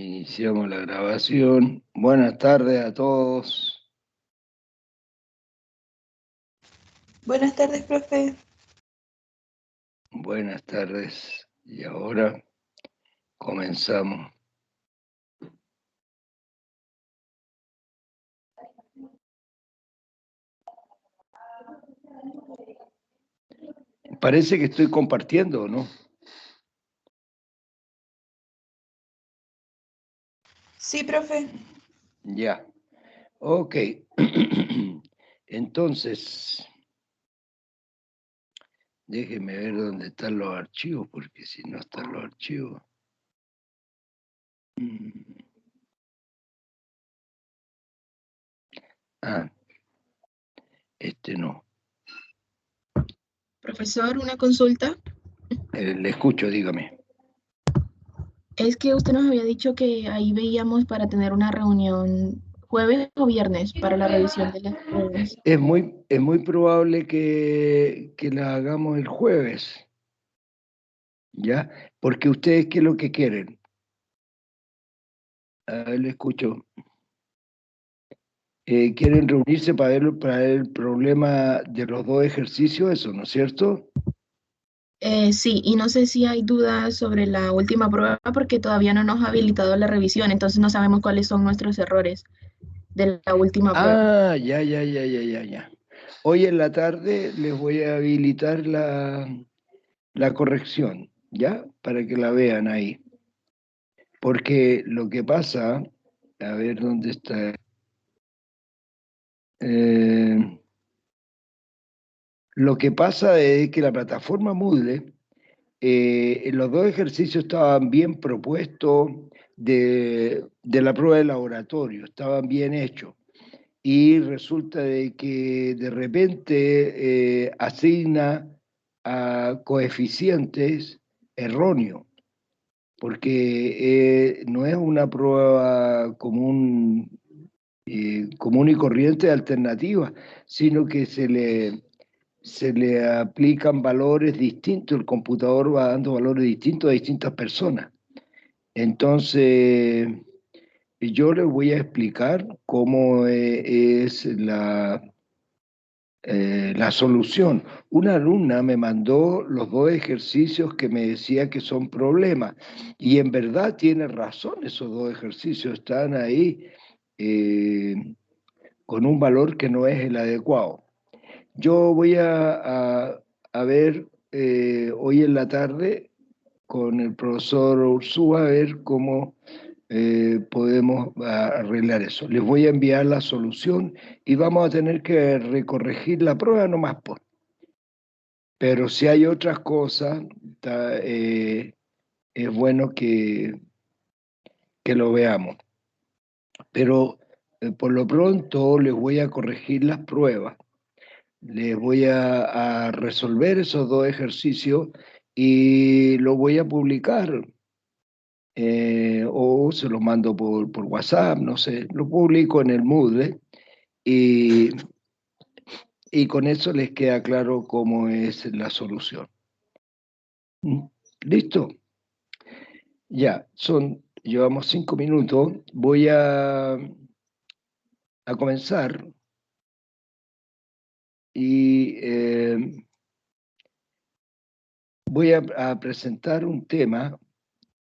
Iniciamos la grabación. Buenas tardes a todos. Buenas tardes, profe. Buenas tardes. Y ahora comenzamos. Parece que estoy compartiendo, ¿no? Sí, profe. Ya. Ok. Entonces, déjenme ver dónde están los archivos, porque si no están los archivos. Ah, este no. Profesor, una consulta. Le escucho, dígame. Es que usted nos había dicho que ahí veíamos para tener una reunión jueves o viernes para la revisión de las pruebas. Es muy probable que la hagamos el jueves, ¿ya? Porque ustedes, ¿qué es lo que quieren? A ver, le escucho. Quieren reunirse para ver el problema de los dos ejercicios, eso, ¿no es cierto? Sí, y no sé si hay dudas sobre la última prueba porque todavía no nos ha habilitado la revisión, entonces no sabemos cuáles son nuestros errores de la última prueba. Ah, ya. Hoy en la tarde les voy a habilitar la corrección, ¿ya? Para que la vean ahí. Porque lo que pasa, a ver dónde está. Lo que pasa es que la plataforma Moodle, los dos ejercicios estaban bien propuestos de la prueba de laboratorio, estaban bien hechos. Y resulta de que de repente asigna a coeficientes erróneos, porque no es una prueba común y corriente alternativa, sino que se le aplican valores distintos, el computador va dando valores distintos a distintas personas. Entonces, yo les voy a explicar cómo es la solución. Una alumna me mandó los dos ejercicios que me decía que son problemas, y en verdad tiene razón, esos dos ejercicios están ahí eh, con un valor que no es el adecuado. Yo voy a ver hoy en la tarde con el profesor Ursúa a ver cómo podemos arreglar eso. Les voy a enviar la solución y vamos a tener que recorregir la prueba nomás, pues. Pero si hay otras cosas, es bueno que lo veamos. Pero por lo pronto les voy a corregir las pruebas. Les voy a resolver esos dos ejercicios y lo voy a publicar. O se los mando por WhatsApp, no sé, lo publico en el Moodle y, y con eso les queda claro cómo es la solución. ¿Listo? Ya, llevamos 5 minutos. Voy a comenzar y voy a presentar un tema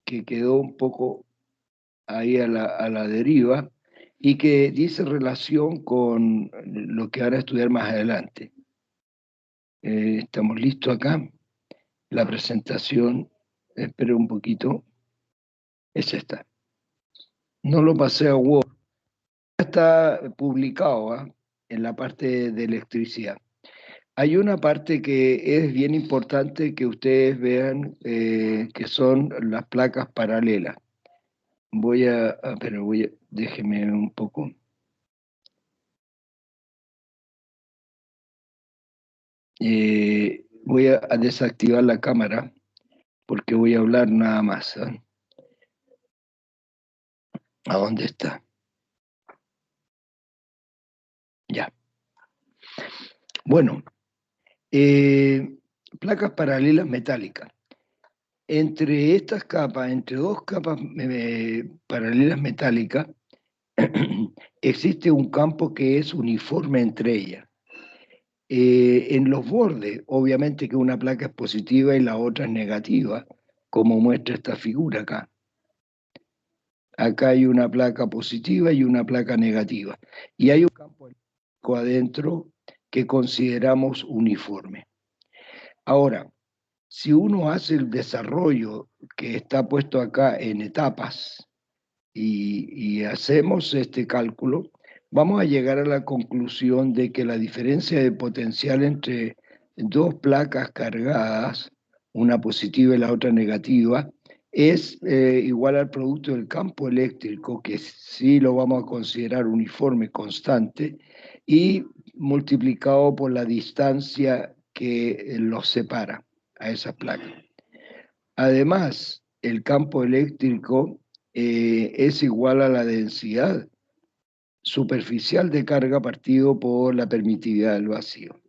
que quedó un poco ahí a la deriva y que dice relación con lo que van a estudiar más adelante. ¿Estamos listos acá? La presentación, espere un poquito, es esta. No lo pasé a Word, está publicado en la parte de electricidad. Hay una parte que es bien importante que ustedes vean, que son las placas paralelas. Déjeme un poco. Voy a desactivar la cámara porque voy a hablar nada más. ¿A dónde está? Ya. Bueno, placas paralelas metálicas. entre estas capas, entre dos capas paralelas metálicas, existe un campo que es uniforme entre ellas. En los bordes, obviamente que una placa es positiva y la otra es negativa, como muestra esta figura acá. Acá hay una placa positiva y una placa negativa. Y hay un campo eléctrico adentro que consideramos uniforme. Ahora, si uno hace el desarrollo que está puesto acá en etapas y hacemos este cálculo, vamos a llegar a la conclusión de que la diferencia de potencial entre dos placas cargadas, una positiva y la otra negativa, es igual al producto del campo eléctrico, que sí lo vamos a considerar uniforme, constante, y multiplicado por la distancia que los separa a esas placas. Además, el campo eléctrico es igual a la densidad superficial de carga partido por la permitividad del vacío.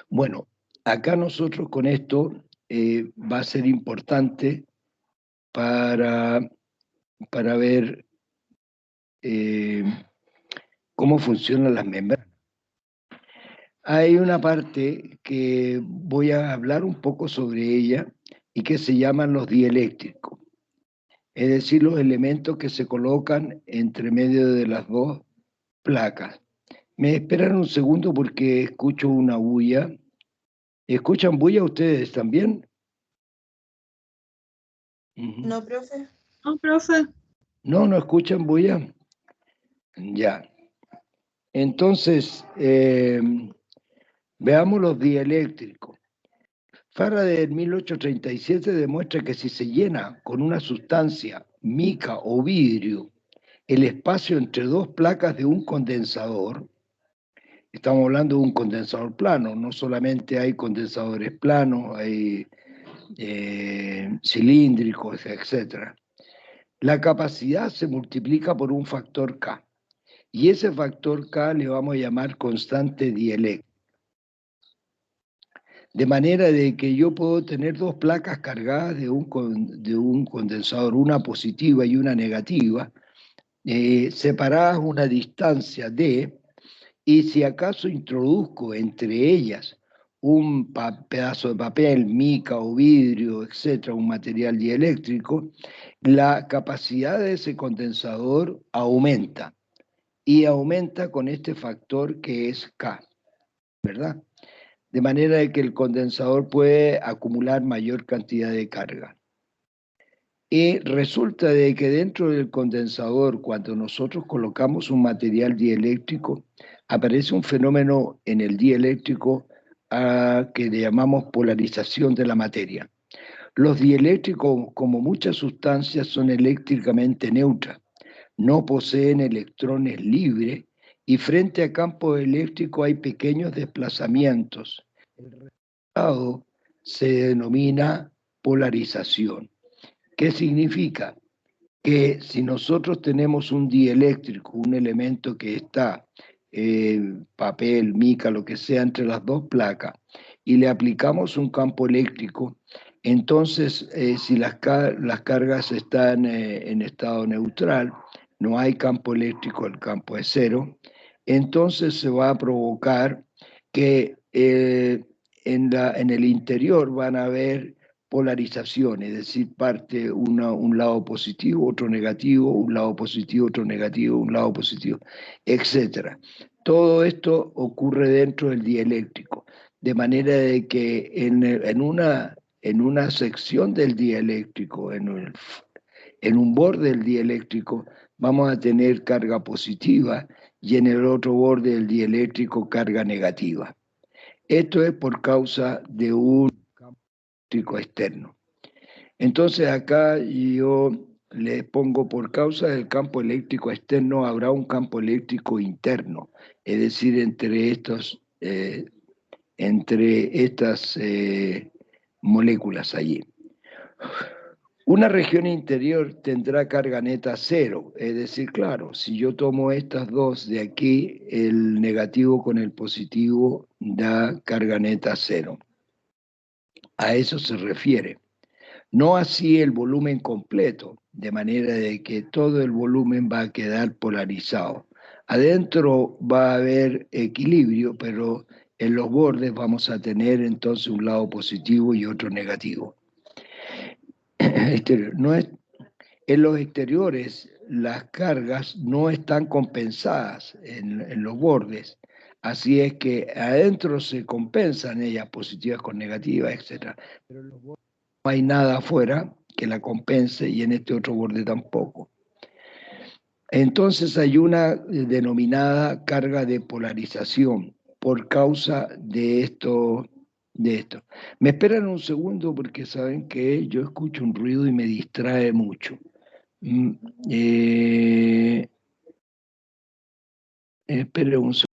Bueno, acá nosotros con esto va a ser importante para ver cómo funcionan las membranas. Hay una parte que voy a hablar un poco sobre ella y que se llaman los dieléctricos, es decir, los elementos que se colocan entre medio de las dos placas. Me esperan un segundo porque escucho una bulla. ¿Escuchan bulla ustedes también? No, profe. No, profe. No, no escuchan bulla. Ya. Entonces, veamos los dieléctricos. Faraday en 1837 demuestra que si se llena con una sustancia, mica o vidrio, el espacio entre dos placas de un condensador, estamos hablando de un condensador plano, no solamente hay condensadores planos, hay cilíndricos, etc. La capacidad se multiplica por un factor K, y ese factor K le vamos a llamar constante dieléctrica. De manera de que yo puedo tener dos placas cargadas de un condensador, una positiva y una negativa, separadas una distancia d, y si acaso introduzco entre ellas un pedazo de papel, mica o vidrio, etcétera, un material dieléctrico, la capacidad de ese condensador aumenta, y aumenta con este factor que es K, ¿verdad? De manera de que el condensador puede acumular mayor cantidad de carga. Y resulta de que dentro del condensador, cuando nosotros colocamos un material dieléctrico, aparece un fenómeno en el dieléctrico que le llamamos polarización de la materia. Los dieléctricos, como muchas sustancias, son eléctricamente neutras, no poseen electrones libres y frente a campos eléctricos hay pequeños desplazamientos. El resultado se denomina polarización. ¿Qué significa? Que si nosotros tenemos un dieléctrico, un elemento que está, papel, mica, lo que sea, entre las dos placas, y le aplicamos un campo eléctrico, entonces si las cargas están en estado neutral, no hay campo eléctrico, el campo es cero, entonces se va a provocar que en el interior van a haber polarización, es decir, parte un lado positivo, otro negativo, un lado positivo, otro negativo, un lado positivo, etc. Todo esto ocurre dentro del dieléctrico, de manera de que en una sección del dieléctrico, en un borde del dieléctrico, vamos a tener carga positiva y en el otro borde del dieléctrico carga negativa. Esto es por causa de un campo eléctrico externo. Entonces acá yo le pongo por causa del campo eléctrico externo habrá un campo eléctrico interno, es decir, entre estas moléculas allí. Una región interior tendrá carga neta cero, es decir, claro, si yo tomo estas dos de aquí, el negativo con el positivo da carga neta cero. A eso se refiere. No así el volumen completo, de manera de que todo el volumen va a quedar polarizado. Adentro va a haber equilibrio, pero en los bordes vamos a tener entonces un lado positivo y otro negativo. No es, en los exteriores las cargas no están compensadas en los bordes, así es que adentro se compensan ellas positivas con negativas, etc. Pero en los bordes no hay nada afuera que la compense y en este otro borde tampoco. Entonces hay una denominada carga de polarización por causa de esto. Me esperan un segundo porque saben que yo escucho un ruido y me distrae mucho. Espere un segundo.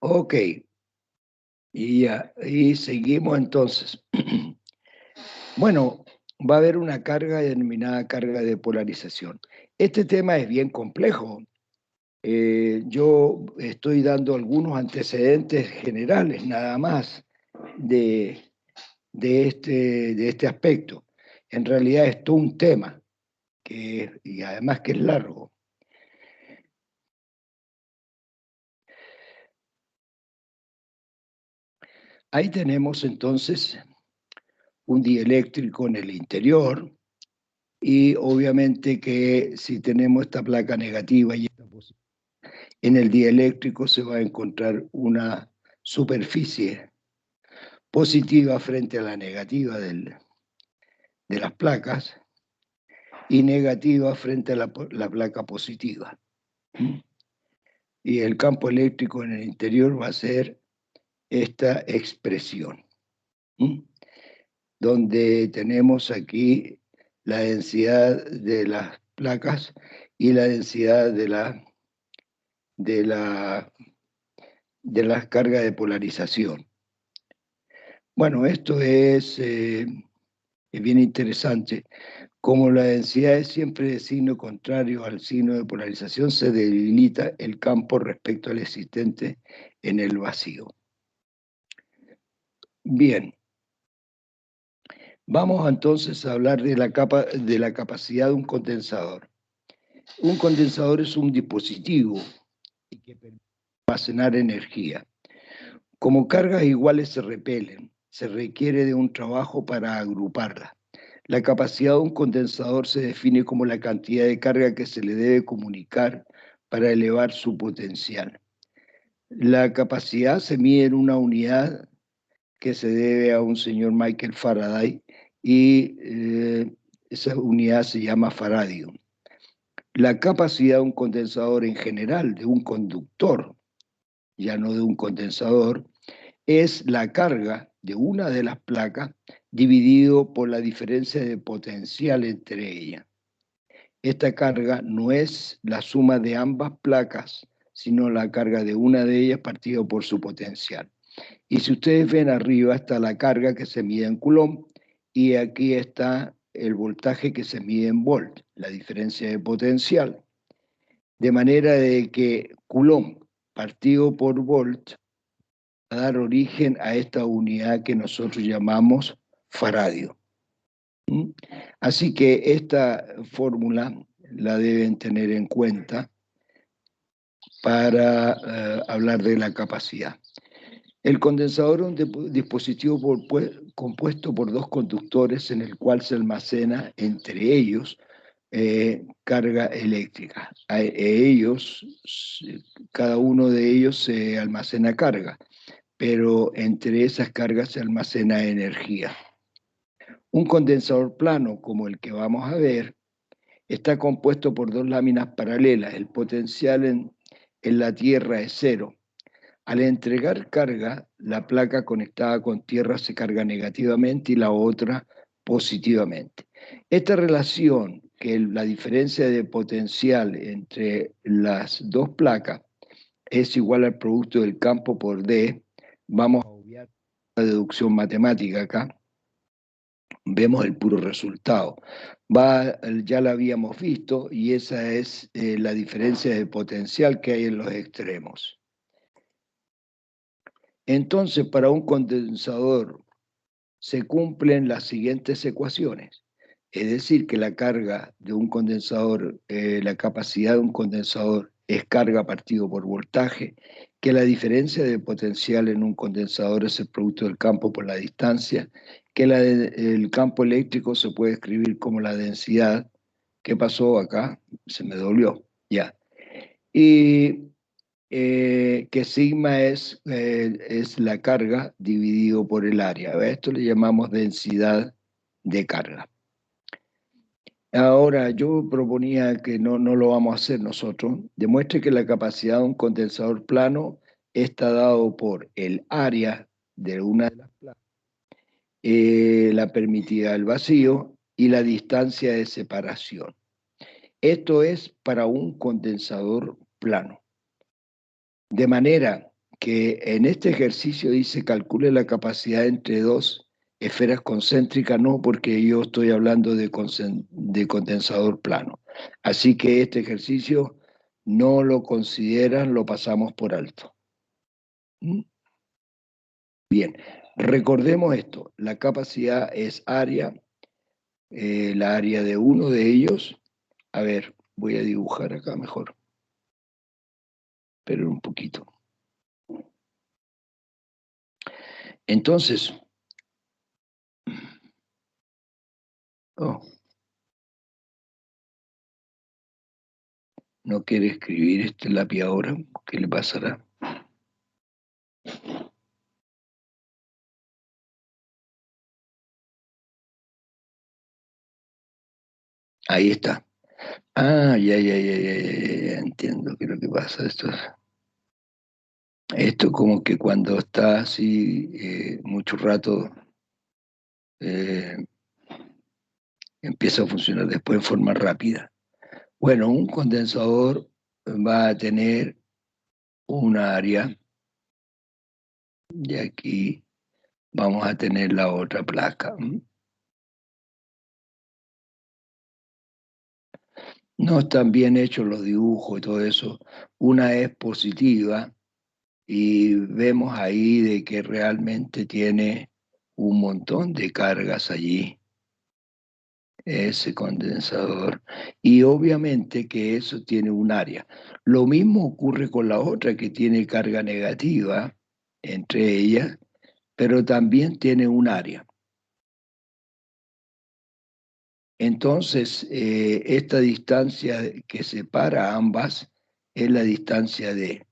Ok, y seguimos entonces. Bueno, va a haber una carga denominada carga de polarización. Este tema es bien complejo. Yo estoy dando algunos antecedentes generales nada más de este aspecto. En realidad es todo un tema, y además que es largo. Ahí tenemos entonces un dieléctrico en el interior, y obviamente que si tenemos esta placa negativa y esta positiva, en el dieléctrico se va a encontrar una superficie positiva frente a la negativa de las placas y negativa frente a la placa positiva. Y el campo eléctrico en el interior va a ser esta expresión, donde tenemos aquí la densidad de las placas y la densidad de las cargas de polarización. Bueno, esto es bien interesante. Como la densidad es siempre de signo contrario al signo de polarización, se debilita el campo respecto al existente en el vacío. Bien. Vamos entonces a hablar de la capacidad de un condensador. Un condensador es un dispositivo que permite almacenar energía. Como cargas iguales se repelen, se requiere de un trabajo para agruparlas. La capacidad de un condensador se define como la cantidad de carga que se le debe comunicar para elevar su potencial. La capacidad se mide en una unidad que se debe a un señor Michael Faraday y esa unidad se llama faradio. La capacidad de un condensador en general, de un conductor, ya no de un condensador, es la carga de una de las placas dividido por la diferencia de potencial entre ellas. Esta carga no es la suma de ambas placas, sino la carga de una de ellas partido por su potencial. Y si ustedes ven arriba está la carga que se mide en Coulomb y aquí está el voltaje que se mide en volt, la diferencia de potencial. De manera de que Coulomb partido por volt va a dar origen a esta unidad que nosotros llamamos faradio. Así que esta fórmula la deben tener en cuenta para hablar de la capacidad. El condensador es un dispositivo compuesto por dos conductores en el cual se almacena entre ellos carga eléctrica. Cada uno de ellos se almacena carga, pero entre esas cargas se almacena energía. Un condensador plano, como el que vamos a ver, está compuesto por dos láminas paralelas. El potencial en la Tierra es cero. Al entregar carga, la placa conectada con tierra se carga negativamente y la otra positivamente. Esta relación, que la diferencia de potencial entre las dos placas es igual al producto del campo por D, vamos a obviar la deducción matemática acá, vemos el puro resultado. Ya la habíamos visto y esa es la diferencia de potencial que hay en los extremos. Entonces, para un condensador se cumplen las siguientes ecuaciones. Es decir, que la carga de un condensador, la capacidad de un condensador es carga partido por voltaje, que la diferencia de potencial en un condensador es el producto del campo por la distancia, que el campo eléctrico se puede escribir como la densidad. ¿Qué pasó acá? Se me dolió, ya. Y que sigma es la carga dividido por el área. A esto le llamamos densidad de carga. Ahora, yo proponía que no lo vamos a hacer nosotros. Demuestre que la capacidad de un condensador plano está dado por el área de una de las placas, la permitida del vacío y la distancia de separación. Esto es para un condensador plano. De manera que en este ejercicio dice calcule la capacidad entre dos esferas concéntricas, no, porque yo estoy hablando de condensador plano. Así que este ejercicio no lo consideran, lo pasamos por alto. ¿Mm? Bien, recordemos esto, la capacidad es área, la área de uno de ellos. A ver, voy a dibujar acá mejor. Esperen un poquito. Entonces, no quiere escribir este lápiz ahora, ¿qué le pasará? Ahí está. Ah, ya, entiendo qué es lo que pasa. Esto como que cuando está así mucho rato empieza a funcionar después en forma rápida. Bueno, un condensador va a tener un área y aquí vamos a tener la otra placa. No están bien hechos los dibujos y todo eso. Una es positiva y vemos ahí de que realmente tiene un montón de cargas allí, ese condensador. Y obviamente que eso tiene un área. Lo mismo ocurre con la otra que tiene carga negativa entre ellas, pero también tiene un área. Entonces, esta distancia que separa ambas es la distancia D.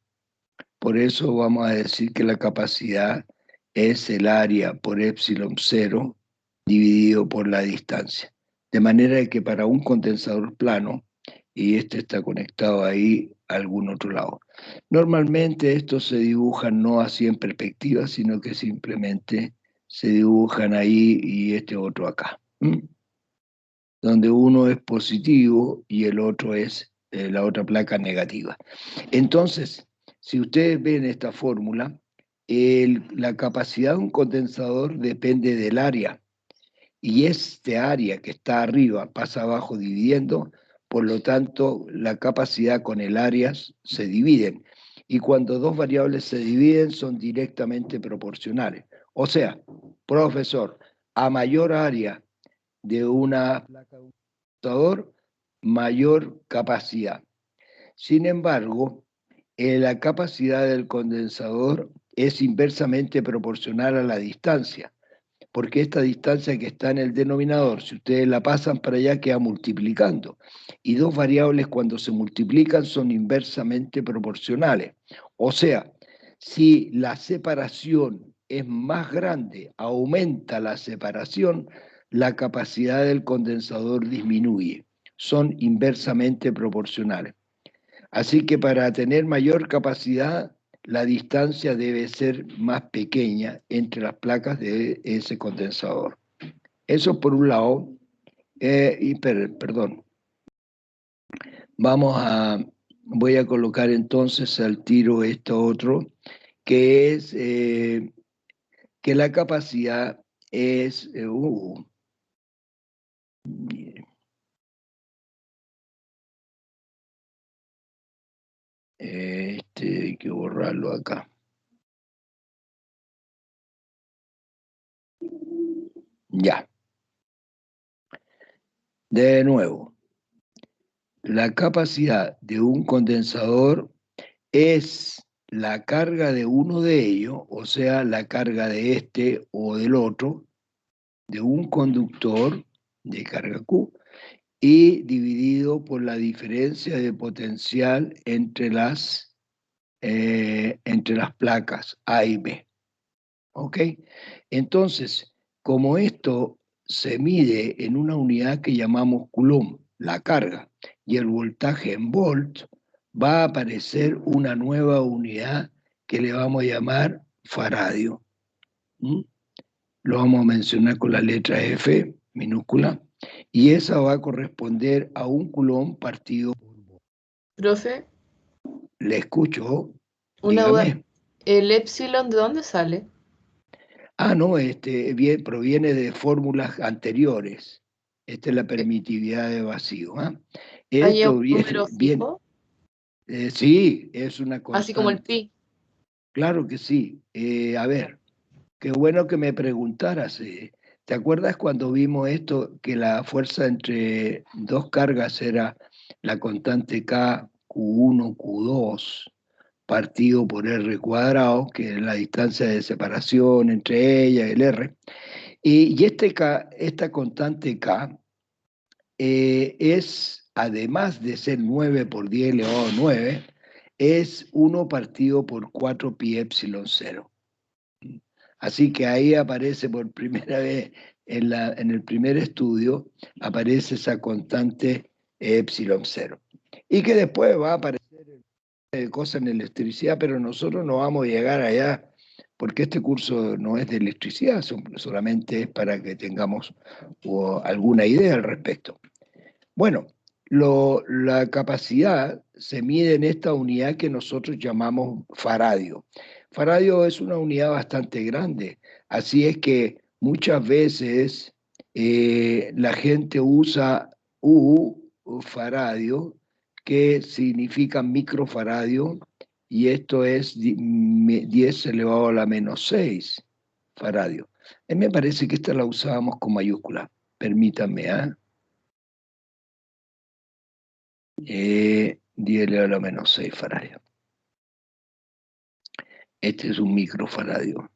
Por eso vamos a decir que la capacidad es el área por epsilon 0 dividido por la distancia. De manera que para un condensador plano, y este está conectado ahí a algún otro lado. Normalmente estos se dibujan no así en perspectiva, sino que simplemente se dibujan ahí y este otro acá. Donde uno es positivo y el otro es la otra placa negativa. Entonces, si ustedes ven esta fórmula, la capacidad de un condensador depende del área, y este área que está arriba pasa abajo dividiendo, por lo tanto la capacidad con el área se dividen, y cuando dos variables se dividen son directamente proporcionales. O sea, profesor, a mayor área de una placa de un condensador, mayor capacidad. Sin embargo, la capacidad del condensador es inversamente proporcional a la distancia. porque esta distancia que está en el denominador, si ustedes la pasan para allá, queda multiplicando. Y dos variables cuando se multiplican son inversamente proporcionales. O sea, si la separación es más grande, aumenta la separación, la capacidad del condensador disminuye. Son inversamente proporcionales. Así que para tener mayor capacidad, la distancia debe ser más pequeña entre las placas de ese condensador. Eso por un lado. Perdón. Voy a colocar entonces al tiro esto otro, que es que la capacidad es... hay que borrarlo acá. Ya. De nuevo, la capacidad de un condensador es la carga de uno de ellos, o sea, la carga de este o del otro, de un conductor de carga Q, y dividido por la diferencia de potencial entre las placas A y B. ¿Ok? Entonces, como esto se mide en una unidad que llamamos Coulomb, la carga, y el voltaje en volt, va a aparecer una nueva unidad que le vamos a llamar faradio. ¿Mm? Lo vamos a mencionar con la letra F minúscula, y esa va a corresponder a un Coulomb partido. Profe, Le escucho, una duda. dígame. ¿El epsilon de dónde sale? No, proviene de fórmulas anteriores. Esta es la permitividad de vacío. ¿Hay un Esto número fijo? sí, es una Así como el constante. pi. Claro que sí. A ver, qué bueno que me preguntaras. ¿Te acuerdas cuando vimos esto, que la fuerza entre dos cargas era la constante K, Q1, Q2, partido por R cuadrado, que es la distancia de separación entre ellas, el R? Y esta constante K es, además de ser 9 por 10 elevado a 9, es 1 partido por 4 pi epsilon 0. Así que ahí aparece por primera vez en el primer estudio, aparece esa constante epsilon 0. Y que después va a aparecer cosas en electricidad, pero nosotros no vamos a llegar allá porque este curso no es de electricidad, solamente es para que tengamos alguna idea al respecto. Bueno, la capacidad se mide en esta unidad que nosotros llamamos faradio. Faradio es una unidad bastante grande, así es que muchas veces la gente usa faradio, que significa microfaradio, y esto es 10 elevado a la menos 6 faradio. A mí me parece que esta la usábamos con mayúscula, permítanme, 10 elevado a la menos 6 faradio. Este es un microfaradio.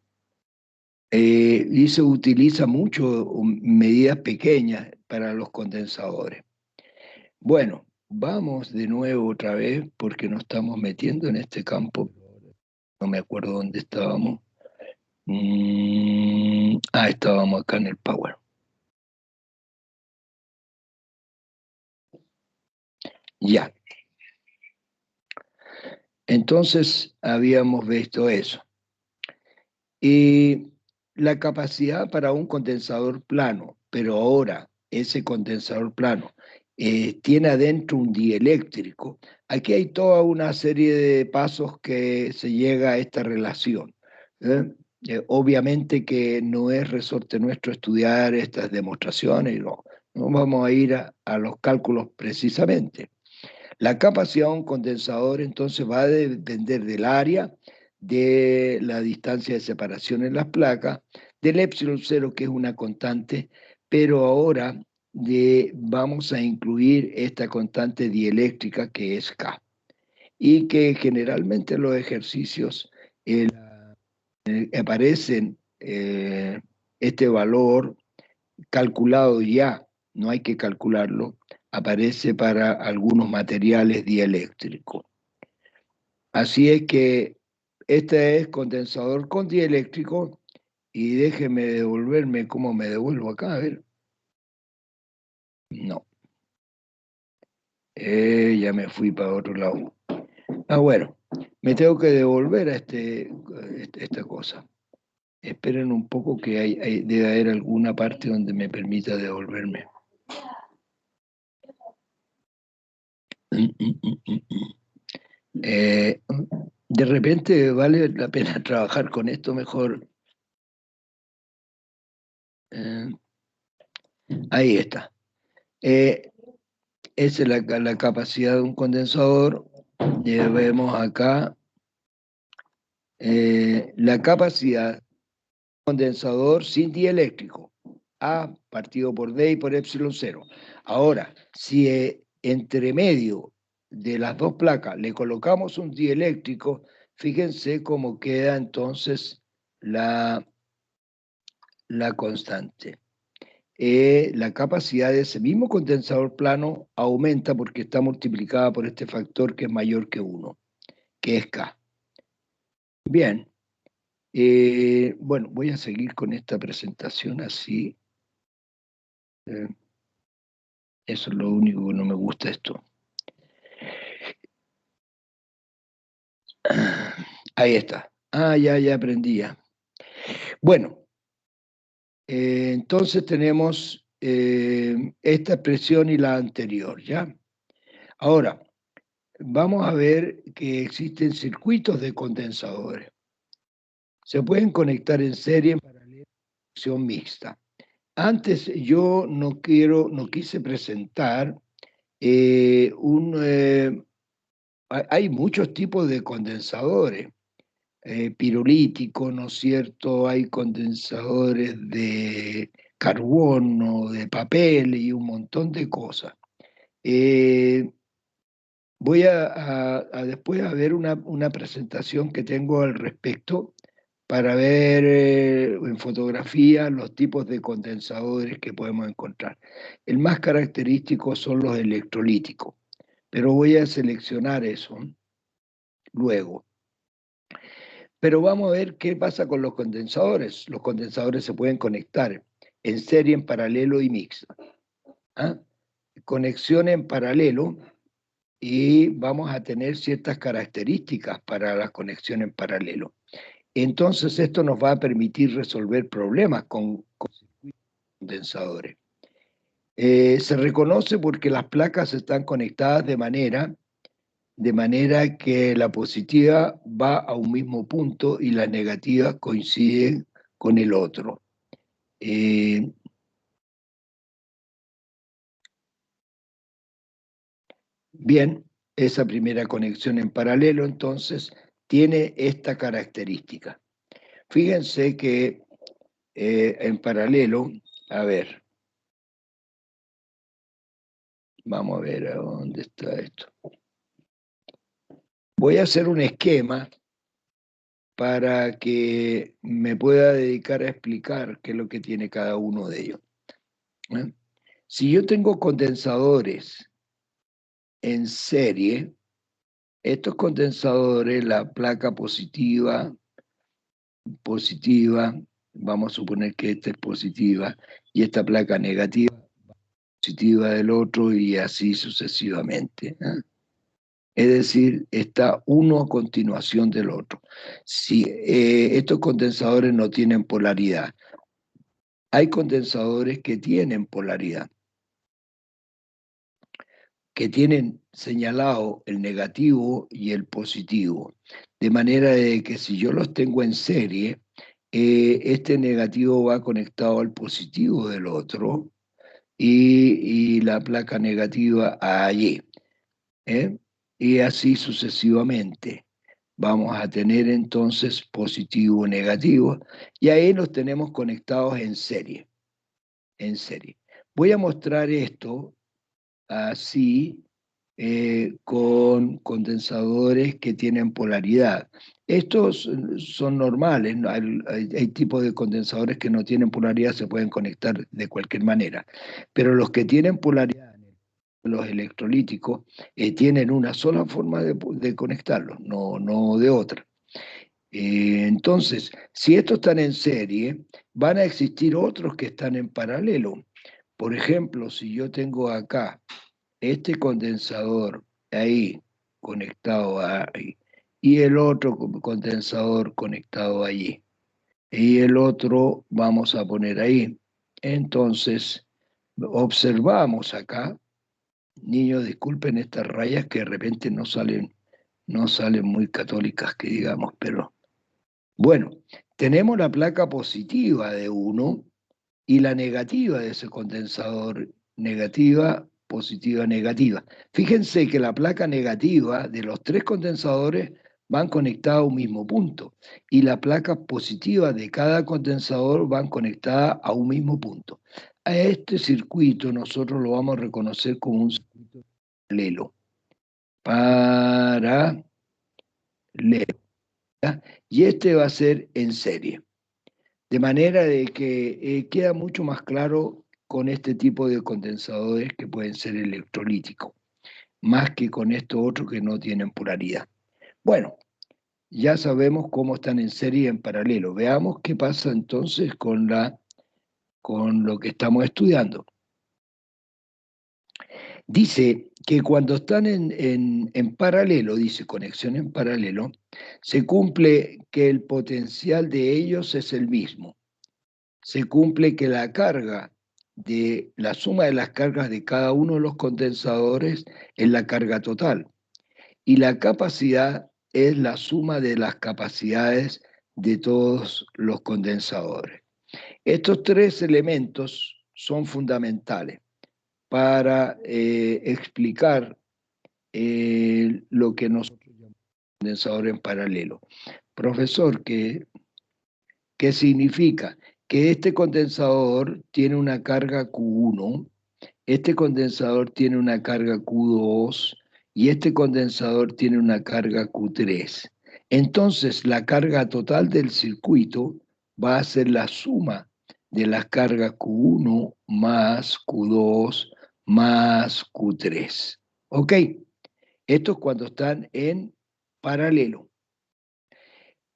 Y se utiliza mucho medidas pequeñas para los condensadores. Bueno, vamos de nuevo otra vez porque nos estamos metiendo en este campo. No me acuerdo dónde estábamos. Estábamos acá en el power. Ya. Entonces habíamos visto eso. Y la capacidad para un condensador plano, pero ahora ese condensador plano tiene adentro un dieléctrico. Aquí hay toda una serie de pasos que se llega a esta relación. Obviamente que no es resorte nuestro estudiar estas demostraciones, no vamos a ir a los cálculos precisamente. La capacidad de un condensador entonces va a depender del área, de la distancia de separación en las placas, del epsilon 0, que es una constante, pero ahora vamos a incluir esta constante dieléctrica que es K, y que generalmente en los ejercicios aparecen este valor calculado ya, no hay que calcularlo, aparece para algunos materiales dieléctricos. Así es que este es condensador con dieléctrico, y déjeme devolverme, ¿cómo me devuelvo acá? A ver. No. Ya me fui para otro lado. Bueno, me tengo que devolver a esta cosa. Esperen un poco que debe haber alguna parte donde me permita devolverme. De repente vale la pena trabajar con esto mejor. Ahí está. Esa es la capacidad de un condensador. Vemos acá la capacidad de un condensador sin dieléctrico. A partido por D y por epsilon 0. Ahora, si entre medio de las dos placas le colocamos un dieléctrico, fíjense cómo queda entonces la constante. La capacidad de ese mismo condensador plano aumenta porque está multiplicada por este factor que es mayor que 1, que es K. Bien. Bueno, voy a seguir con esta presentación así. Eso es lo único que no me gusta esto. Ahí está. Ya aprendí ya. Bueno, entonces tenemos esta expresión y la anterior, ¿ya? Ahora, vamos a ver que existen circuitos de condensadores. Se pueden conectar en serie en paralelo a conexión mixta. Antes yo no quise presentar hay muchos tipos de condensadores. Pirolíticos, ¿no es cierto? Hay condensadores de carbono, de papel y un montón de cosas. Voy a después a ver una presentación que tengo al respecto para ver en fotografía los tipos de condensadores que podemos encontrar. El más característico son los electrolíticos, pero voy a seleccionar eso luego. Pero vamos a ver qué pasa con los condensadores. Los condensadores se pueden conectar en serie, en paralelo y mixta. Conexión en paralelo, y vamos a tener ciertas características para la conexión en paralelo. Entonces esto nos va a permitir resolver problemas con condensadores. Se reconoce porque las placas están conectadas de manera que la positiva va a un mismo punto y la negativa coincide con el otro. Bien, esa primera conexión en paralelo entonces tiene esta característica. Fíjense que en paralelo, a ver, vamos a ver a dónde está esto. Voy a hacer un esquema para que me pueda dedicar a explicar qué es lo que tiene cada uno de ellos. Si yo tengo condensadores en serie, estos condensadores, la placa positiva, vamos a suponer que esta es positiva, y esta placa negativa, positiva del otro, y así sucesivamente. Es decir, está uno a continuación del otro. Si estos condensadores no tienen polaridad, hay condensadores que tienen polaridad, que tienen señalado el negativo y el positivo, de manera de que si yo los tengo en serie, este negativo va conectado al positivo del otro y la placa negativa a allí. Y así sucesivamente. Vamos a tener entonces positivo, negativo, y ahí los tenemos conectados en serie. En serie. Voy a mostrar esto así con condensadores que tienen polaridad. Estos son normales, ¿no? Hay tipos de condensadores que no tienen polaridad, se pueden conectar de cualquier manera, pero los que tienen polaridad, los electrolíticos, tienen una sola forma de conectarlos, no de otra. Entonces, si estos están en serie, van a existir otros que están en paralelo. Por ejemplo, si yo tengo acá este condensador ahí conectado ahí y el otro condensador conectado allí y el otro vamos a poner ahí. Entonces, observamos acá, niños, disculpen estas rayas que de repente no salen muy católicas, que digamos, pero bueno, tenemos la placa positiva de uno y la negativa de ese condensador, negativa, positiva, negativa. Fíjense que la placa negativa de los tres condensadores van conectadas a un mismo punto y la placa positiva de cada condensador van conectadas a un mismo punto. A este circuito nosotros lo vamos a reconocer como un circuito paralelo. Paralelo. Y este va a ser en serie. De manera de que queda mucho más claro con este tipo de condensadores que pueden ser electrolíticos, más que con estos otros que no tienen polaridad. Bueno, ya sabemos cómo están en serie y en paralelo. Veamos qué pasa entonces con lo que estamos estudiando. Dice que cuando están en paralelo, dice conexión en paralelo, se cumple que el potencial de ellos es el mismo. Se cumple que la suma de las cargas de cada uno de los condensadores es la carga total. Y la capacidad es la suma de las capacidades de todos los condensadores. Estos tres elementos son fundamentales para explicar lo que nosotros llamamos condensador en paralelo. Profesor, ¿qué significa? Que este condensador tiene una carga Q1, este condensador tiene una carga Q2 y este condensador tiene una carga Q3. Entonces, la carga total del circuito va a ser la suma de las cargas Q1 más Q2 más Q3. ¿Ok? Esto es cuando están en paralelo.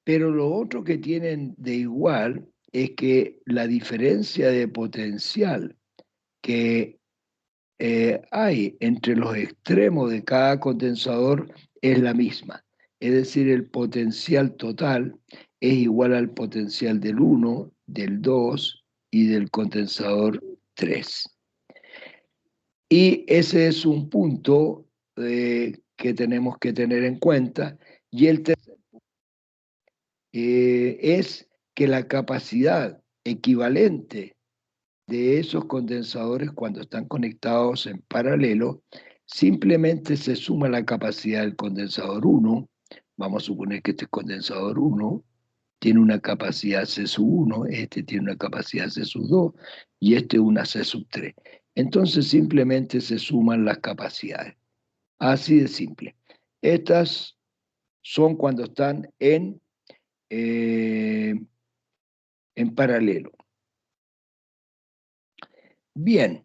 Pero lo otro que tienen de igual es que la diferencia de potencial que hay entre los extremos de cada condensador es la misma. Es decir, el potencial total es igual al potencial del 1, del 2 y del condensador 3. Y ese es un punto que tenemos que tener en cuenta. Y el tercer punto es que la capacidad equivalente de esos condensadores cuando están conectados en paralelo, simplemente se suma la capacidad del condensador 1. Vamos a suponer que este condensador 1 tiene una capacidad C1, este tiene una capacidad C2 y este una C3. Entonces simplemente se suman las capacidades. Así de simple. Estas son cuando están en paralelo. Bien,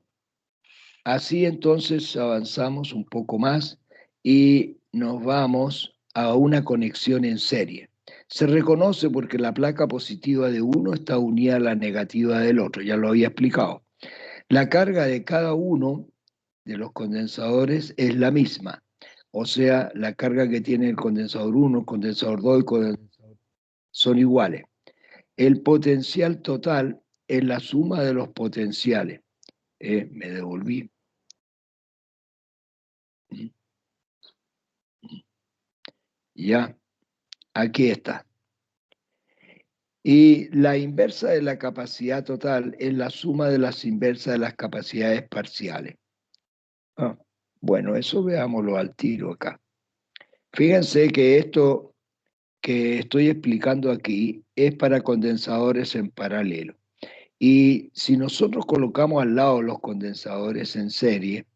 así entonces avanzamos un poco más y nos vamos a una conexión en serie. Se reconoce porque la placa positiva de uno está unida a la negativa del otro, ya lo había explicado. La carga de cada uno de los condensadores es la misma, o sea, la carga que tiene el condensador 1, el condensador 2 y el condensador son iguales. El potencial total es la suma de los potenciales. Me devolví. Ya, aquí está. Y la inversa de la capacidad total es la suma de las inversas de las capacidades parciales. Bueno, eso veámoslo al tiro acá. Fíjense que esto que estoy explicando aquí es para condensadores en paralelo. Y si nosotros colocamos al lado los condensadores en serie,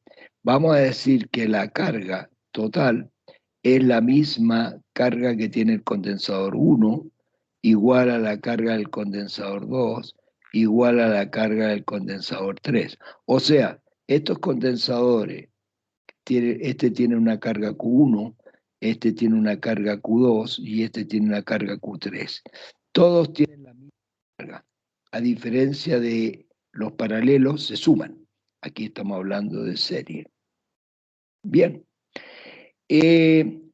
vamos a decir que la carga total es la misma carga que tiene el condensador 1, igual a la carga del condensador 2, igual a la carga del condensador 3. O sea, estos condensadores, este tiene una carga Q1, este tiene una carga Q2 y este tiene una carga Q3. Todos tienen la misma carga. A diferencia de los paralelos, se suman. Aquí estamos hablando de serie. Bien.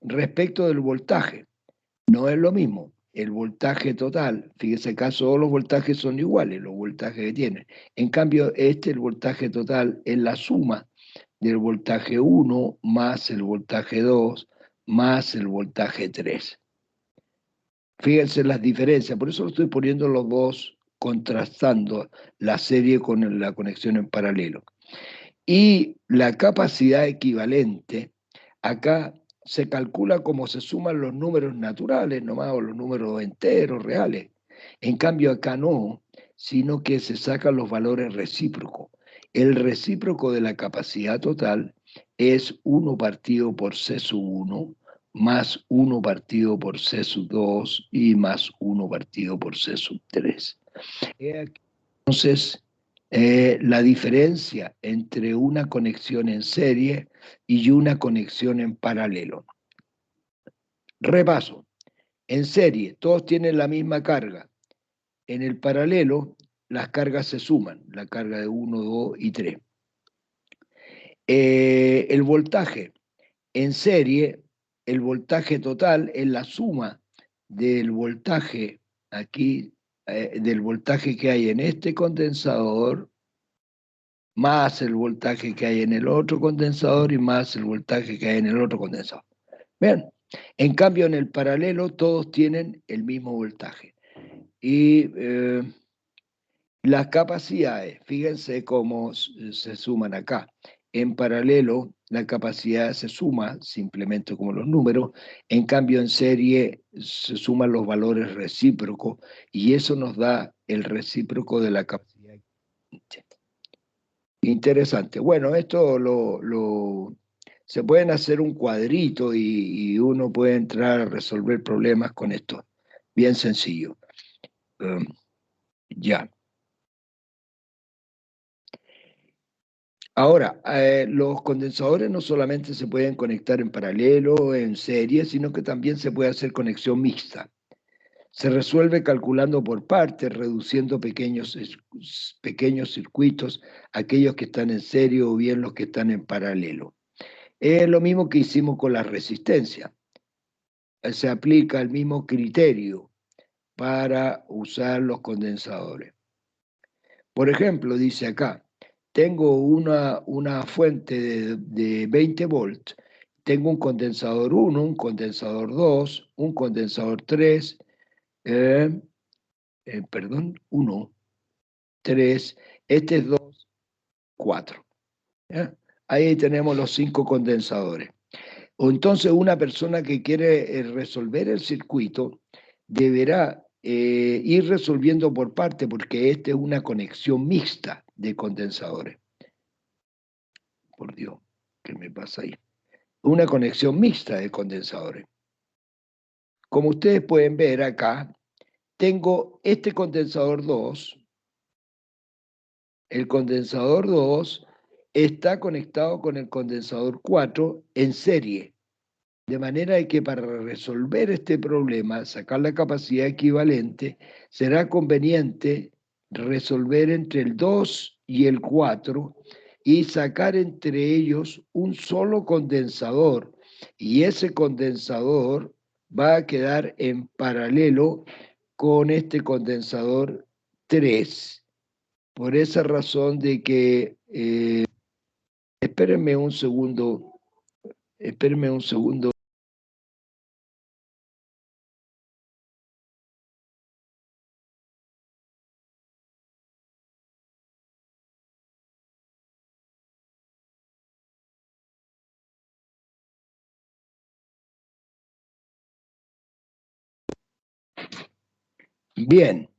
Respecto del voltaje, no es lo mismo. El voltaje total, fíjese acá, todos los voltajes son iguales, los voltajes que tienen. En cambio, el voltaje total es la suma del voltaje 1 más el voltaje 2 más el voltaje 3. Fíjense las diferencias, por eso lo estoy poniendo los dos, contrastando la serie con la conexión en paralelo. Y la capacidad equivalente, acá se calcula como se suman los números naturales nomás, o los números enteros, reales. En cambio acá no, sino que se sacan los valores recíprocos. El recíproco de la capacidad total es 1 partido por C sub 1, más 1 partido por C sub 2 y más 1 partido por C sub 3. Entonces, la diferencia entre una conexión en serie y una conexión en paralelo. Repaso. En serie, todos tienen la misma carga. En el paralelo, las cargas se suman, la carga de 1, 2 y 3. El voltaje. En serie, el voltaje total es la suma del voltaje aquí, del voltaje que hay en este condensador, más el voltaje que hay en el otro condensador y más el voltaje que hay en el otro condensador. Vean, en cambio en el paralelo todos tienen el mismo voltaje. Y las capacidades, fíjense cómo se suman acá. En paralelo la capacidad se suma simplemente como los números, en cambio en serie se suman los valores recíprocos y eso nos da el recíproco de la capacidad. Interesante. Bueno, esto se pueden hacer un cuadrito y uno puede entrar a resolver problemas con esto. Bien sencillo. Ya. Ahora, los condensadores no solamente se pueden conectar en paralelo, en serie, sino que también se puede hacer conexión mixta. Se resuelve calculando por partes, reduciendo pequeños circuitos, aquellos que están en serie o bien los que están en paralelo. Es lo mismo que hicimos con la resistencia. Se aplica el mismo criterio para usar los condensadores. Por ejemplo, dice acá, tengo una fuente de 20 volts, tengo un condensador 1, un condensador 2, un condensador 3, 1, 3, este es 2, 4. ¿Ya? Ahí tenemos los 5 condensadores. O entonces una persona que quiere resolver el circuito deberá ir resolviendo por parte, porque esta es una conexión mixta de condensadores. Por Dios, ¿qué me pasa ahí? Una conexión mixta de condensadores. Como ustedes pueden ver acá, tengo este condensador 2. El condensador 2 está conectado con el condensador 4 en serie. De manera que para resolver este problema, sacar la capacidad equivalente, será conveniente resolver entre el 2 y el 4 y sacar entre ellos un solo condensador. Y ese condensador va a quedar en paralelo con este condensador 3. Por esa razón de que, espérenme un segundo. Bien,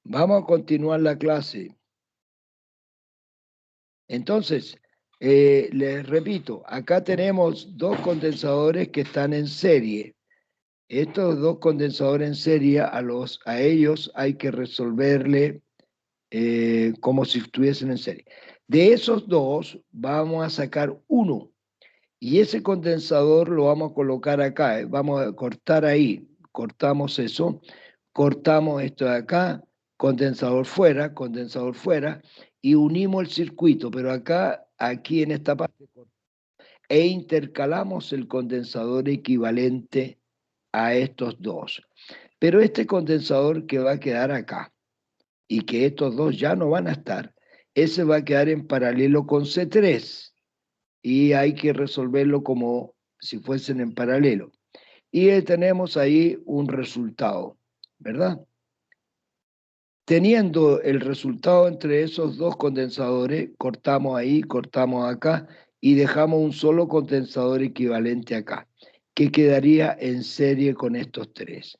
vamos a continuar la clase. Entonces, Les repito, acá tenemos dos condensadores que están en serie. Estos dos condensadores en serie, a ellos hay que resolverle como si estuviesen en serie. De esos dos, vamos a sacar uno. Y ese condensador lo vamos a colocar acá. Vamos a cortar ahí. Cortamos eso. Cortamos esto de acá. Condensador fuera. Y unimos el circuito. Pero acá, aquí en esta parte, e intercalamos el condensador equivalente a estos dos. Pero este condensador que va a quedar acá, y que estos dos ya no van a estar, ese va a quedar en paralelo con C3, y hay que resolverlo como si fuesen en paralelo. Y tenemos ahí un resultado, ¿verdad? Teniendo el resultado entre esos dos condensadores, cortamos ahí, cortamos acá, y dejamos un solo condensador equivalente acá, que quedaría en serie con estos tres.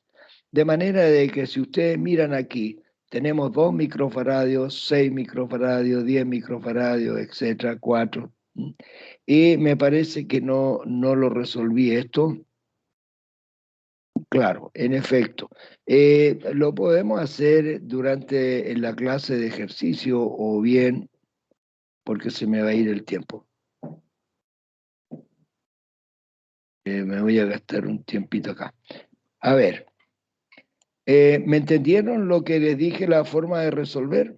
De manera de que si ustedes miran aquí, tenemos 2 microfaradios, 6 microfaradios, 10 microfaradios, etcétera, 4. Y me parece que no lo resolví esto. Claro, en efecto. Lo podemos hacer durante la clase de ejercicio o bien porque se me va a ir el tiempo. Me voy a gastar un tiempito acá. A ver, ¿me entendieron lo que les dije, la forma de resolver?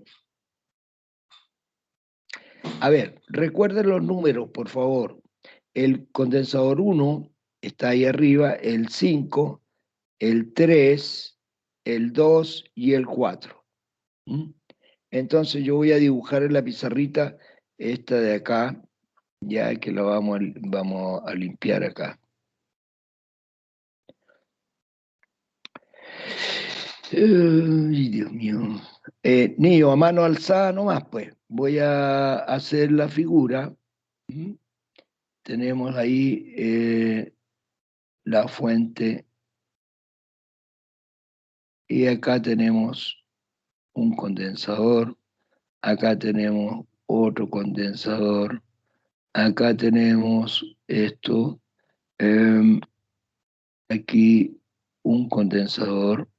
A ver, recuerden los números, por favor. El condensador 1 está ahí arriba, el 5, el 3, el 2 y el 4. Entonces yo voy a dibujar en la pizarrita esta de acá, ya que la vamos a limpiar acá. Ay, Dios mío. Niño, a mano alzada nomás, pues. Voy a hacer la figura. Tenemos ahí la fuente. Y acá tenemos un condensador. Acá tenemos otro condensador. Acá tenemos esto. Aquí un condensador.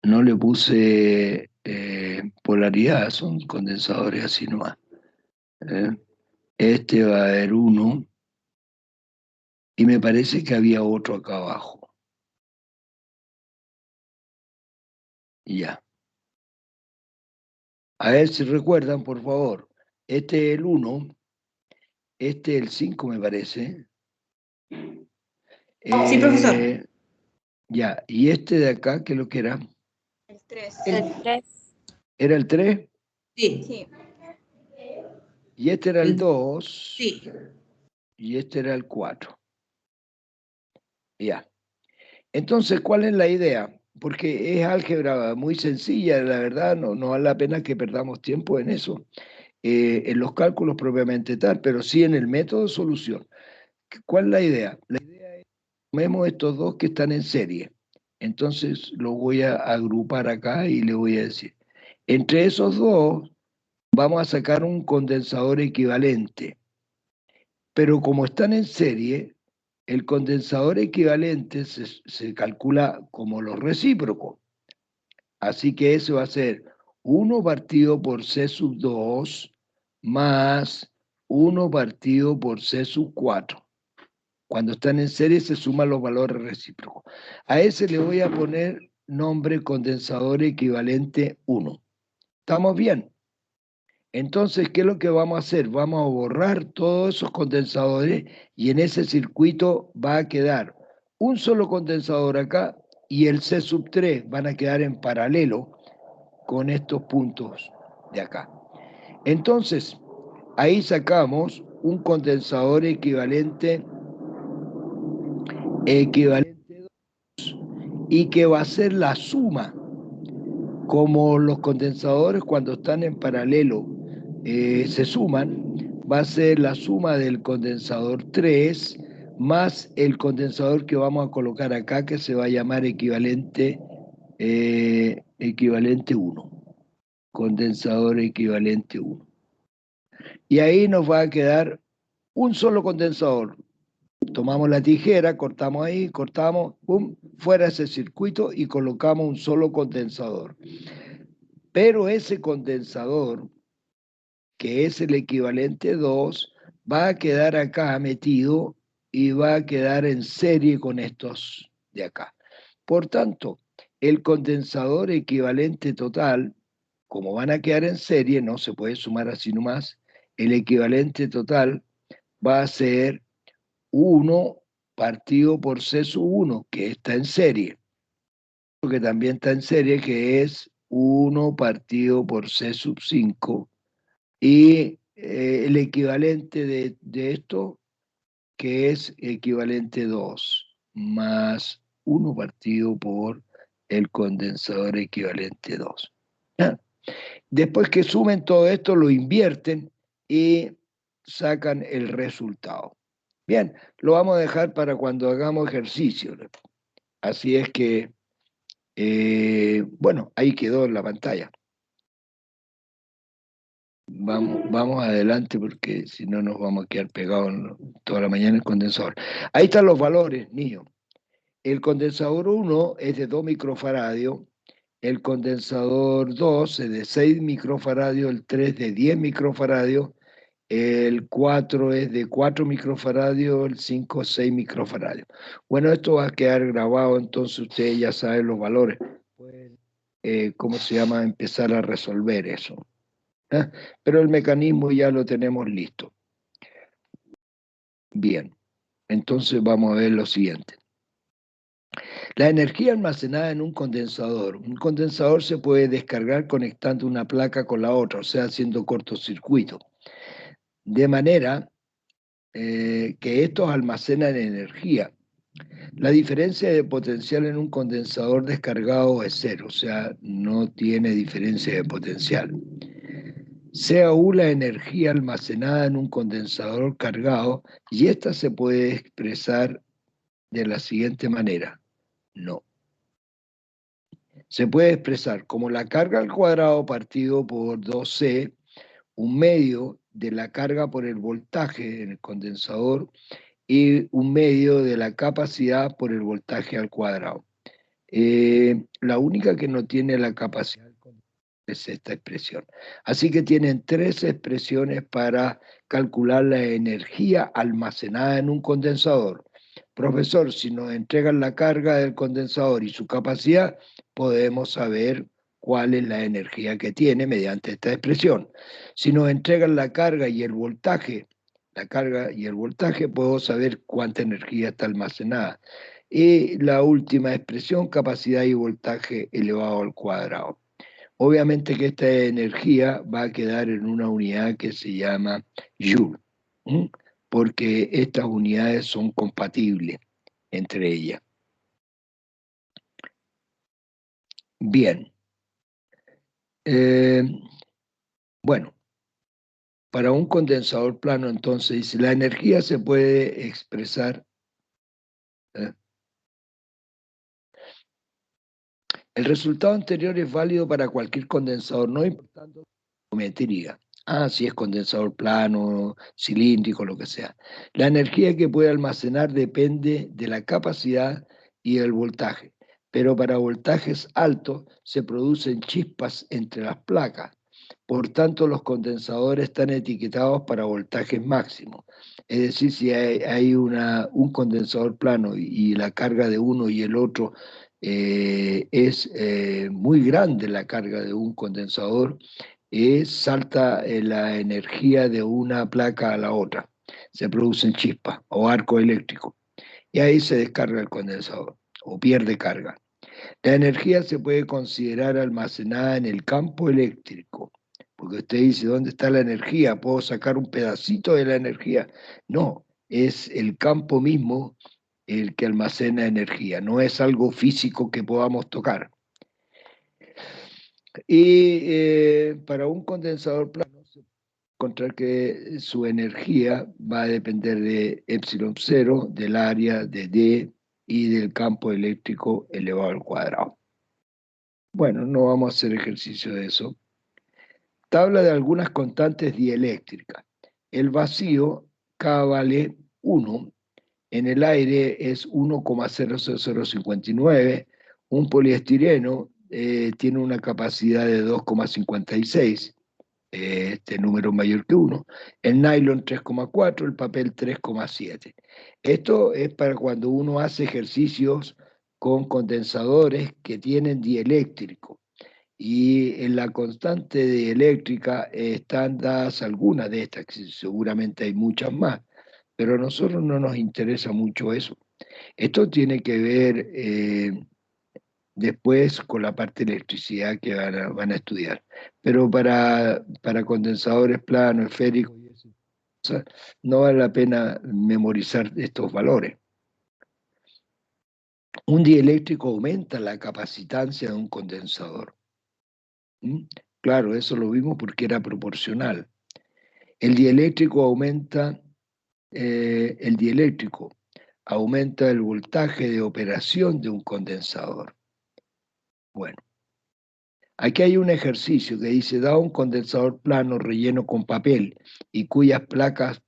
No le puse polaridad, son condensadores así nomás. Este va a haber uno. Y me parece que había otro acá abajo. Ya. A ver si recuerdan, por favor. Este es el 1. Este es el 5, me parece. Sí, profesor. Ya. ¿Y este de acá qué es lo que era? El 3. El 3. ¿Era el 3? Sí. Y este era el 2. Sí. Y este era el 4. Ya. Entonces, ¿cuál es la idea? Porque es álgebra muy sencilla, la verdad, no vale la pena que perdamos tiempo en eso, en los cálculos propiamente tal, pero sí en el método de solución. ¿Cuál es la idea? La idea es que tomemos estos dos que están en serie. Entonces los voy a agrupar acá y le voy a decir, entre esos dos vamos a sacar un condensador equivalente, pero como están en serie, el condensador equivalente se calcula como los recíprocos. Así que eso va a ser 1 partido por C sub 2 más 1 partido por C sub 4. Cuando están en serie se suman los valores recíprocos. A ese le voy a poner nombre condensador equivalente 1. ¿Estamos bien? Entonces, ¿qué es lo que vamos a hacer? Vamos a borrar todos esos condensadores y en ese circuito va a quedar un solo condensador acá y el C sub 3 van a quedar en paralelo con estos puntos de acá. Entonces, ahí sacamos un condensador equivalente 2 y que va a ser la suma. Como los condensadores cuando están en paralelo se suman, va a ser la suma del condensador 3 más el condensador que vamos a colocar acá que se va a llamar equivalente 1. Condensador equivalente 1. Y ahí nos va a quedar un solo condensador. Tomamos la tijera, cortamos ahí, cortamos, pum, fuera ese circuito y colocamos un solo condensador. Pero ese condensador, que es el equivalente 2, va a quedar acá metido y va a quedar en serie con estos de acá. Por tanto, el condensador equivalente total, como van a quedar en serie, no se puede sumar así nomás, el equivalente total va a ser 1 partido por C sub 1, que está en serie, que también está en serie, que es 1 partido por C sub 5, y el equivalente de esto, que es equivalente 2, más 1 partido por el condensador equivalente 2. ¿Ya? Después que sumen todo esto, lo invierten y sacan el resultado. Bien, lo vamos a dejar para cuando hagamos ejercicio. Así es que, bueno, ahí quedó en la pantalla. Vamos adelante porque si no nos vamos a quedar pegados toda la mañana en el condensador. Ahí están los valores, niños. El condensador 1 es de 2 microfaradios, el condensador 2 es de 6 microfaradios, el 3 de 10 microfaradios, el 4 es de 4 microfaradios, el 5 6 microfaradios. Bueno, esto va a quedar grabado, entonces ustedes ya saben los valores. Pueden, ¿cómo se llama? Empezar a resolver eso. ¿Eh? Pero el mecanismo ya lo tenemos listo. Bien, entonces vamos a ver lo siguiente. La energía almacenada en un condensador. Un condensador se puede descargar conectando una placa con la otra, o sea, haciendo cortocircuito. De manera que estos almacenan energía. La diferencia de potencial en un condensador descargado es cero, o sea, no tiene diferencia de potencial. Sea U la energía almacenada en un condensador cargado, y esta se puede expresar de la siguiente manera. No. Se puede expresar como la carga al cuadrado partido por 2C, un medio de la carga por el voltaje en el condensador y un medio de la capacidad por el voltaje al cuadrado. La única que no tiene la capacidad es esta expresión. Así que tienen 3 expresiones para calcular la energía almacenada en un condensador. Profesor, si nos entregan la carga del condensador y su capacidad, podemos saber cuál es la energía que tiene mediante esta expresión. Si nos entregan la carga y el voltaje, puedo saber cuánta energía está almacenada. Y la última expresión, capacidad y voltaje elevado al cuadrado. Obviamente que esta energía va a quedar en una unidad que se llama Joule, porque estas unidades son compatibles entre ellas. Bien. Bueno, para un condensador plano, entonces, la energía se puede expresar. El resultado anterior es válido para cualquier condensador, no importando la geometría. Si es condensador plano, cilíndrico, lo que sea. La energía que puede almacenar depende de la capacidad y el voltaje, pero para voltajes altos se producen chispas entre las placas. Por tanto, los condensadores están etiquetados para voltajes máximos. Es decir, si hay un condensador plano y la carga de uno y el otro es muy grande, la carga de un condensador, salta la energía de una placa a la otra. Se producen chispas o arco eléctrico. Y ahí se descarga el condensador o pierde carga. La energía se puede considerar almacenada en el campo eléctrico. Porque usted dice, ¿dónde está la energía? ¿Puedo sacar un pedacito de la energía? No, es el campo mismo el que almacena energía, no es algo físico que podamos tocar. Y para un condensador plano, se puede encontrar que su energía va a depender de epsilon 0, del área de D y del campo eléctrico elevado al cuadrado. Bueno, no vamos a hacer ejercicio de eso. Tabla de algunas constantes dieléctricas. el vacío, K vale 1, en el aire es 1,00059, un poliestireno tiene una capacidad de 2,56, este número mayor que 1, el nylon 3,4, el papel 3,7. Esto es para cuando uno hace ejercicios con condensadores que tienen dieléctrico. Y en la constante dieléctrica están dadas algunas de estas, que seguramente hay muchas más, pero a nosotros no nos interesa mucho eso. Esto tiene que ver después con la parte de electricidad que van a estudiar. Pero para condensadores planos, esféricos, no vale la pena memorizar estos valores. Un dieléctrico aumenta la capacitancia de un condensador. Claro, eso lo vimos porque era proporcional. El dieléctrico aumenta el voltaje de operación de un condensador. Bueno, aquí hay un ejercicio que dice, da un condensador plano relleno con papel y cuyas placas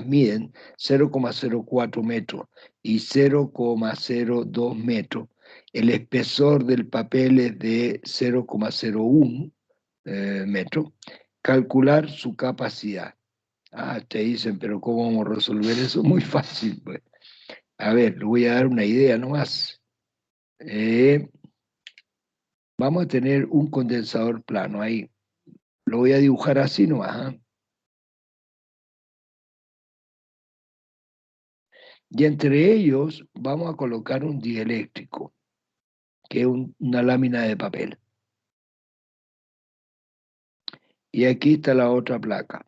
miden 0,04 metros y 0,02 metros. El espesor del papel es de 0,01 metro. Calcular su capacidad. Te dicen, pero ¿cómo vamos a resolver eso? Muy fácil, pues. A ver, le voy a dar una idea nomás. Vamos a tener un condensador plano ahí. Lo voy a dibujar así nomás. Y entre ellos vamos a colocar un dieléctrico, que es una lámina de papel. Y aquí está la otra placa.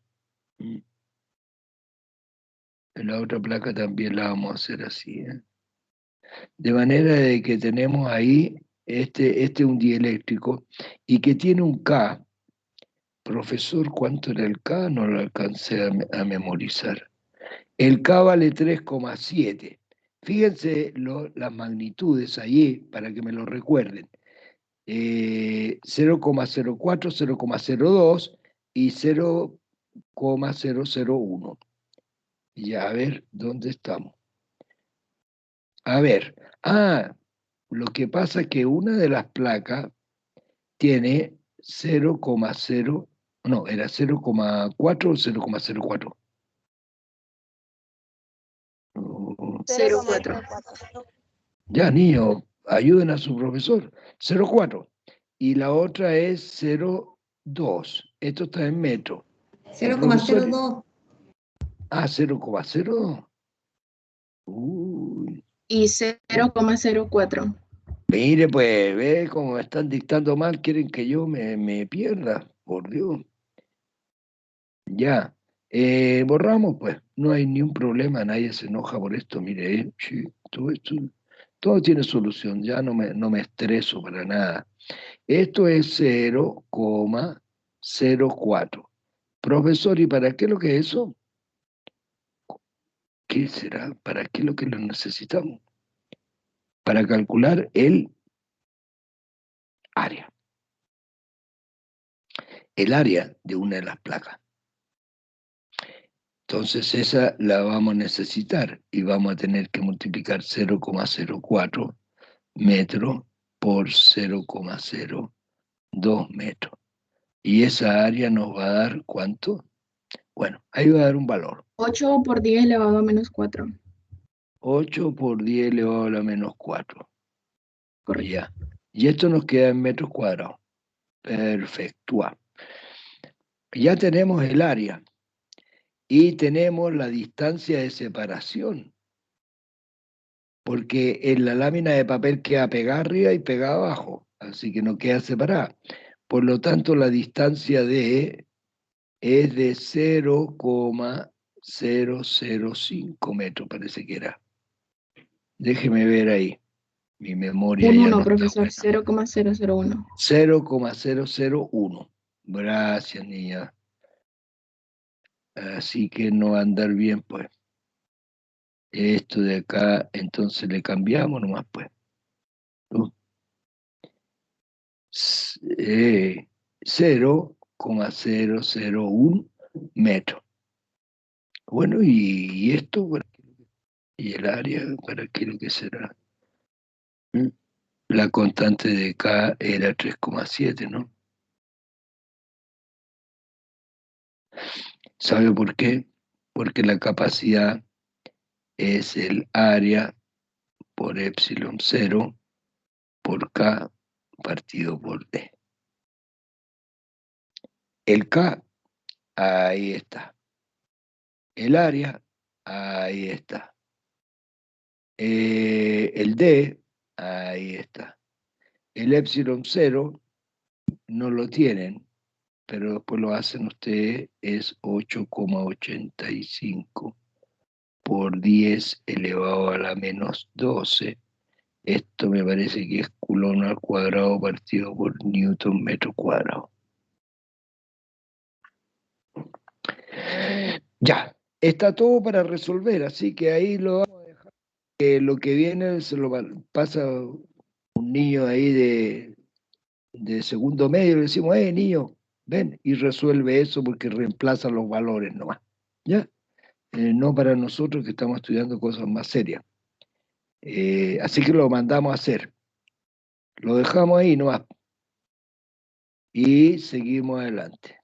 La otra placa también la vamos a hacer así. De manera de que tenemos ahí este un dieléctrico y que tiene un K. Profesor, ¿cuánto era el K? No lo alcancé a memorizar. El K vale 3,7. Fíjense las magnitudes allí para que me lo recuerden. 0,04, 0,02 y 0,001. Ya, a ver, ¿dónde estamos? A ver, lo que pasa es que una de las placas tiene 0,0, no, era 0,4 o 0,04. 0,4. Ya, niño, ayuden a su profesor. 0,4. Y la otra es 0,2. Esto está en metro. 0,02. 0,02. Y 0,04. Mire, pues, ve cómo me están dictando mal, quieren que yo me pierda, por Dios. Ya, borramos, pues, no hay ni un problema, nadie se enoja por esto, mire, sí, todo tiene solución, ya no me estreso para nada. Esto es 0,04. Profesor, ¿y para qué lo que es eso? ¿Qué será? ¿Para qué lo que lo necesitamos? Para calcular el área. El área de una de las placas. Entonces esa la vamos a necesitar y vamos a tener que multiplicar 0,04 metros por 0,02 metros. Y esa área nos va a dar ¿cuánto? Bueno, ahí va a dar un valor. 8 por 10 elevado a menos 4. 8 por 10 elevado a la menos 4. Correcto. Ya. Y esto nos queda en metros cuadrados. Perfecto. Ya tenemos el área. Y tenemos la distancia de separación. Porque en la lámina de papel queda pegada arriba y pegada abajo. Así que no queda separada. Por lo tanto, la distancia es de 0,005 metros, parece que era. Déjeme ver ahí. Mi memoria Un ya 1, no profesor, está buena. 0,001. 0,001. Gracias, niña. Así que no va a andar bien, pues. Esto de acá, entonces le cambiamos nomás, pues. ¿No? 0,001 metros. Bueno, y esto, y el área, ¿para qué lo que será? ¿Mm? La constante de K era 3,7, ¿no? ¿Sabe por qué? Porque la capacidad es el área por epsilon 0 por K partido por D. El K, ahí está. El área, ahí está. El D, ahí está. El epsilon 0 no lo tienen, pero después lo hacen ustedes, es 8,85 por 10 elevado a la menos 12. Esto me parece que es Coulomb al cuadrado partido por Newton metro cuadrado. Ya, está todo para resolver, así que ahí lo vamos a dejar. Lo que viene se lo pasa un niño ahí de segundo medio, le decimos, niño, ven, y resuelve eso porque reemplaza los valores nomás. ¿Ya? No para nosotros que estamos estudiando cosas más serias. Así que lo mandamos a hacer. Lo dejamos ahí nomás. Y seguimos adelante.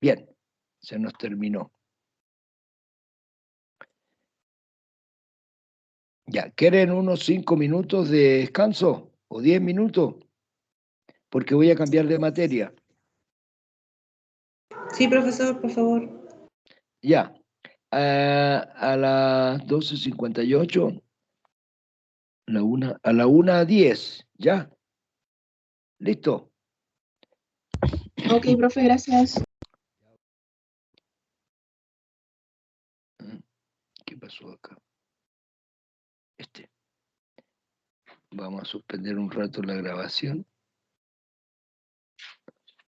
Bien, se nos terminó. Ya, ¿quieren unos 5 minutos de descanso? ¿O 10 minutos? Porque voy a cambiar de materia. Sí, profesor, por favor. Ya, a las 12:58, a la 1:10, ¿ya? ¿Listo? Ok, profe, gracias. ¿Qué pasó acá? Vamos a suspender un rato la grabación.